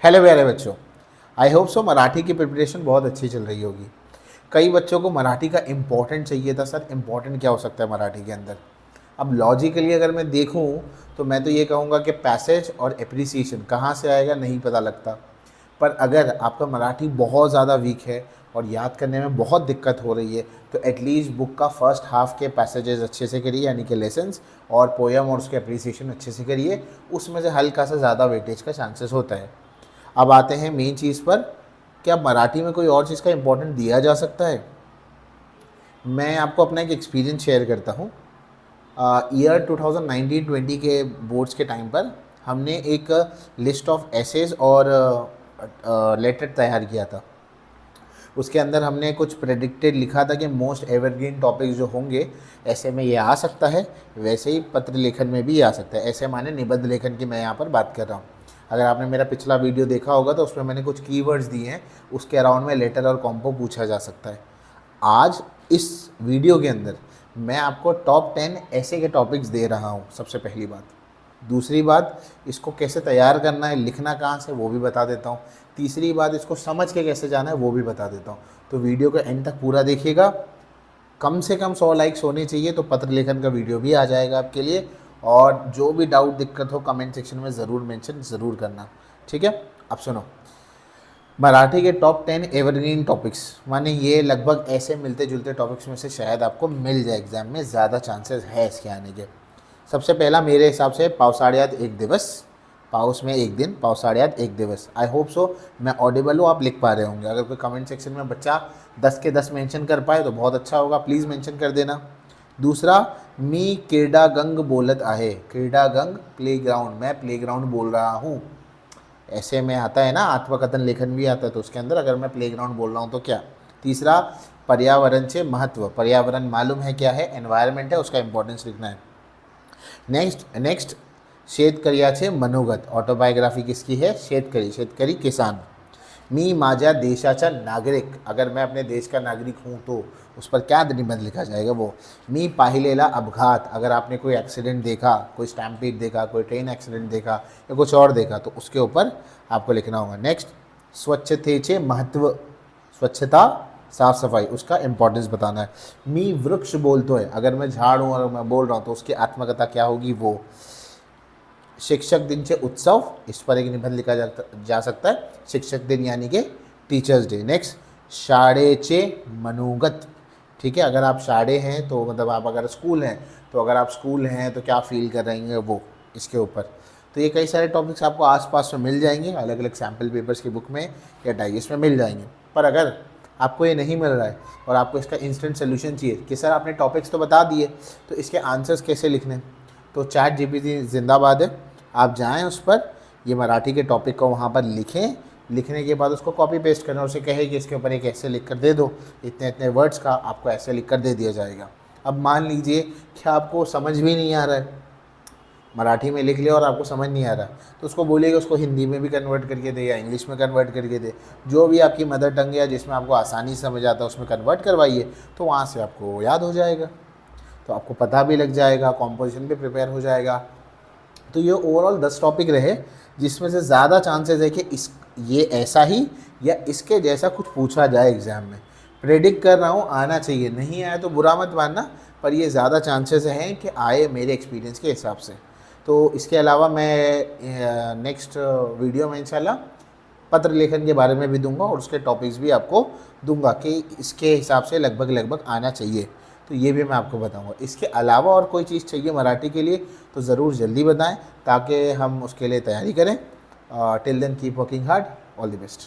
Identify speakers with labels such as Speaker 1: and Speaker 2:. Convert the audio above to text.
Speaker 1: Hello प्यारे बच्चों, I hope so Marathi की प्रिपरेशन बहुत अच्छी चल रही होगी। कई बच्चों को मराठी का इम्पोर्टेंट चाहिए था। सर इम्पोर्टेंट क्या हो सकता है मराठी के अंदर? अब लॉजिकली अगर मैं देखूं तो मैं तो ये कहूँगा कि पैसेज और एप्रिसिएशन कहाँ से आएगा नहीं पता लगता। पर अगर आपका मराठी बहुत ज़्यादा वीक है और याद करने में बहुत दिक्कत हो रही है तो एटलीस्ट बुक का फर्स्ट हाफ के पैसेजेस अच्छे से करिए, यानी कि लेसन्स और पोएम और उसके एप्रिसिएशन अच्छे से करिए। उसमें से हल्का सा ज़्यादा वेटेज का चांसेस होता है। अब आते हैं मेन चीज़ पर, क्या मराठी में कोई और चीज़ का इम्पोर्टेंट दिया जा सकता है? मैं आपको अपना एक एक्सपीरियंस शेयर करता हूँ। ईयर 2019-20 के बोर्ड्स के टाइम पर हमने एक लिस्ट ऑफ एसेज और लेटर तैयार किया था। उसके अंदर हमने कुछ प्रेडिक्टेड लिखा था कि मोस्ट एवरग्रीन टॉपिक्स जो होंगे ऐसे में ये आ सकता है, वैसे ही पत्र लेखन में भी आ सकता है। ऐसे माने निबंध लेखन की मैं यहाँ पर बात कर रहा हूँ। अगर आपने मेरा पिछला वीडियो देखा होगा तो उसमें मैंने कुछ कीवर्ड्स दिए हैं, उसके अराउंड में लेटर और कॉम्पो पूछा जा सकता है। आज इस वीडियो के अंदर मैं आपको टॉप 10 ऐसे के टॉपिक्स दे रहा हूँ। सबसे पहली बात। दूसरी बात, इसको कैसे तैयार करना है, लिखना कहाँ से, वो भी बता देता हूँ। तीसरी बात, इसको समझ के कैसे जाना है वो भी बता देता हूँ। तो वीडियो को एंड तक पूरा देखिएगा। कम से कम 100 लाइक्स होने चाहिए तो पत्र लेखन का वीडियो भी आ जाएगा आपके लिए। और जो भी डाउट दिक्कत हो कमेंट सेक्शन में ज़रूर मेंशन ज़रूर करना, ठीक है? अब सुनो, मराठी के टॉप 10 एवरग्रीन टॉपिक्स, माने ये लगभग ऐसे मिलते जुलते टॉपिक्स में से शायद आपको मिल जाए एग्जाम में, ज़्यादा चांसेस है इसके आने के। सबसे पहला मेरे हिसाब से पावसाळ्यात एक दिवस, पाउस में एक दिन, पावसाळ्यात एक दिवस। आई होप सो मैं ऑडिबल हूँ, आप लिख पा रहे होंगे। अगर कोई कमेंट सेक्शन में बच्चा 10 के 10 मेंशन कर पाए तो बहुत अच्छा होगा, प्लीज़ मेंशन कर देना। दूसरा, मी क्रीडागंग बोलत आहे, क्रीडागंग प्लेग्राउंड, मैं प्लेग्राउंड बोल रहा हूँ। ऐसे में आता है ना, आत्मकथन लेखन भी आता है, तो उसके अंदर अगर मैं प्लेग्राउंड बोल रहा हूँ तो क्या। तीसरा, पर्यावरण से महत्व, पर्यावरण मालूम है क्या है, एनवायरनमेंट है, उसका इंपॉर्टेंस लिखना है। नेक्स्ट शेतकऱ्याचे मनोगत, ऑटोबायोग्राफी किसकी है, शेतकरी, शेतकरी किसान। मी माझ्या देशाचा नागरिक, अगर मैं अपने देश का नागरिक हूँ तो उस पर क्या निबंध लिखा जाएगा वो। मी पाहिलेला अपघात, अगर आपने कोई एक्सीडेंट देखा, कोई स्टैम्पीड देखा, कोई ट्रेन एक्सीडेंट देखा या कुछ और देखा तो उसके ऊपर आपको लिखना होगा। नेक्स्ट, स्वच्छतेचे महत्व, स्वच्छता साफ सफाई, उसका इंपॉर्टेंस बताना है। मी वृक्ष बोलतोय, अगर मैं झाड़ हूँ और मैं बोल रहा हूँ तो उसकी आत्मकथा क्या होगी वो। शिक्षक दिन से उत्सव, इस पर एक निबंध लिखा जा सकता है, शिक्षक दिन यानी कि टीचर्स डे। नेक्स्ट, शाळेचे मनोगत, ठीक है, अगर आप शाळे हैं तो मतलब आप अगर स्कूल हैं तो अगर आप स्कूल हैं तो क्या फील कर रहे हैं वो, इसके ऊपर। तो ये कई सारे टॉपिक्स आपको आसपास में मिल जाएंगे, अलग अलग सैम्पल पेपर्स की बुक में या डाइजेस्ट में मिल जाएंगे। पर अगर आपको ये नहीं मिल रहा है और आपको इसका इंस्टेंट सोल्यूशन चाहिए कि सर आपने टॉपिक्स तो बता दिए तो इसके आंसर्स कैसे लिखने, तो चैट जीपीटी जिंदाबाद है। आप जाएं उस पर, ये मराठी के टॉपिक को वहाँ पर लिखें, लिखने के बाद उसको कॉपी पेस्ट करना, उसे कहे कि इसके ऊपर एक ऐसे लिख कर दे दो, इतने इतने वर्ड्स का आपको ऐसे लिख कर दे दिया जाएगा। अब मान लीजिए कि आपको समझ भी नहीं आ रहा है, मराठी में लिख लिया और आपको समझ नहीं आ रहा, तो उसको बोलिएगा उसको हिंदी में भी कन्वर्ट करके दे या इंग्लिश में कन्वर्ट करके दे, जो भी आपकी मदर टंग या जिसमें आपको आसानी से समझ आता है उसमें कन्वर्ट करवाइए, तो वहाँ से आपको याद हो जाएगा, तो आपको पता भी लग जाएगा, कॉम्पोजिशन भी प्रिपेयर हो जाएगा। तो ये ओवरऑल 10 टॉपिक रहे जिसमें से ज़्यादा चांसेस है कि ये ऐसा ही या इसके जैसा कुछ पूछा जाए एग्ज़ाम में। प्रेडिक्ट कर रहा हूँ, आना चाहिए, नहीं आया तो बुरा मत मानना, पर ये ज़्यादा चांसेस हैं कि आए मेरे एक्सपीरियंस के हिसाब से। तो इसके अलावा मैं नेक्स्ट वीडियो में इंशाल्लाह पत्र लेखन के बारे में भी दूंगा और उसके टॉपिक्स भी आपको दूंगा कि इसके हिसाब से लगभग आना चाहिए, तो ये भी मैं आपको बताऊंगा। इसके अलावा और कोई चीज़ चाहिए मराठी के लिए तो ज़रूर जल्दी बताएं ताकि हम उसके लिए तैयारी करें। Till then keep working hard, all the best.